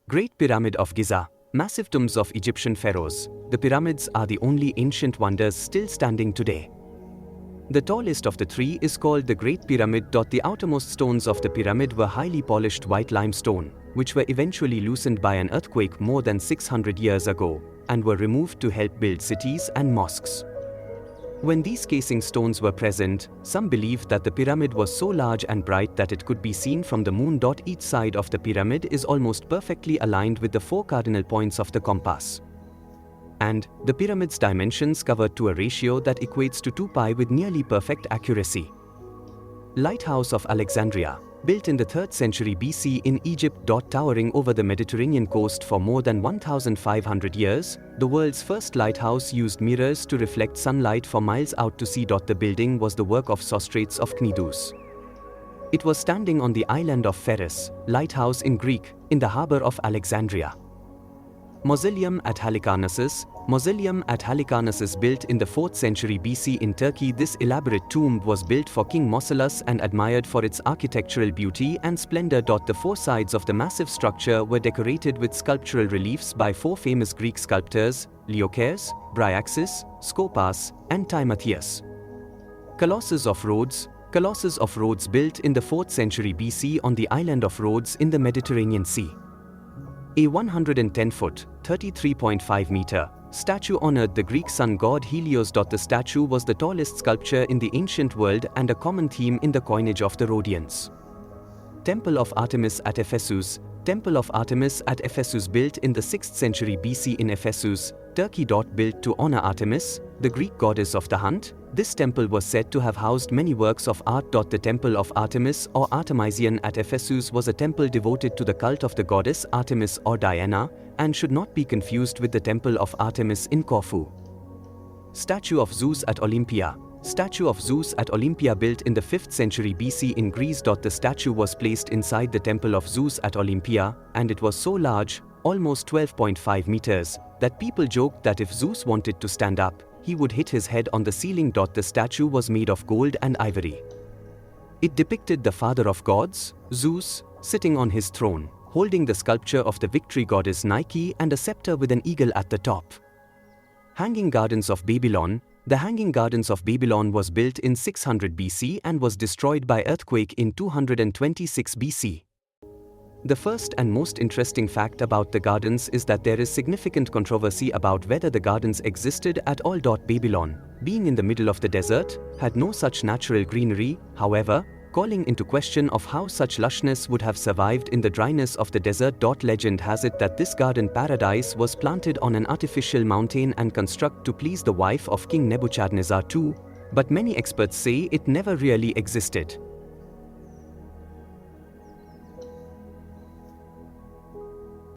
Great Pyramid of Giza. Massive tombs of Egyptian pharaohs. The pyramids are the only ancient wonders still standing today. The tallest of the three is called the Great Pyramid. The outermost stones of the pyramid were highly polished white limestone, which were eventually loosened by an earthquake more than 600 years ago, and were removed to help build cities and mosques. When these casing stones were present, some believed that the pyramid was so large and bright that it could be seen from the moon. Each side of the pyramid is almost perfectly aligned with the 4 cardinal points of the compass. And the pyramid's dimensions covered to a ratio that equates to 2 pi with nearly perfect accuracy. Lighthouse of Alexandria. Built in the 3rd century BC in Egypt. Towering over the Mediterranean coast for more than 1,500 years, the world's first lighthouse used mirrors to reflect sunlight for miles out to sea. The building was the work of Sostrates of Cnidus. It was standing on the island of Pharos, lighthouse in Greek, in the harbor of Alexandria. Mausoleum at Halicarnassus. Mausoleum at Halicarnassus, built in the 4th century BC in Turkey. This elaborate tomb was built for King Mausolus and admired for its architectural beauty and splendor. The 4 sides of the massive structure were decorated with sculptural reliefs by 4 famous Greek sculptors, Leochares, Bryaxis, Scopas, and Timotheus. Colossus of Rhodes. Colossus of Rhodes, built in the 4th century BC on the island of Rhodes in the Mediterranean Sea. A 110-foot (33.5 meter) statue honored the Greek sun god Helios. The statue was the tallest sculpture in the ancient world and a common theme in the coinage of the Rhodians. Temple of Artemis at Ephesus. Temple of Artemis at Ephesus, built in the 6th century BC in Ephesus, Turkey. Built to honor Artemis, the Greek goddess of the hunt, this temple was said to have housed many works of art. The Temple of Artemis or Artemision at Ephesus was a temple devoted to the cult of the goddess Artemis or Diana, and should not be confused with the Temple of Artemis in Corfu. Statue of Zeus at Olympia. Statue of Zeus at Olympia, built in the 5th century BC in Greece. The statue was placed inside the Temple of Zeus at Olympia, and it was so large, almost 12.5 meters, that people joked that if Zeus wanted to stand up, he would hit his head on the ceiling. The statue was made of gold and ivory. It depicted the father of gods, Zeus, sitting on his throne, holding the sculpture of the victory goddess Nike and a scepter with an eagle at the top. Hanging Gardens of Babylon. The Hanging Gardens of Babylon was built in 600 BC and was destroyed by earthquake in 226 BC. The first and most interesting fact about the gardens is that there is significant controversy about whether the gardens existed at all. Babylon, being in the middle of the desert, had no such natural greenery, however, calling into question of how such lushness would have survived in the dryness of the desert. Legend has it that this garden paradise was planted on an artificial mountain and constructed to please the wife of King Nebuchadnezzar II, but many experts say it never really existed.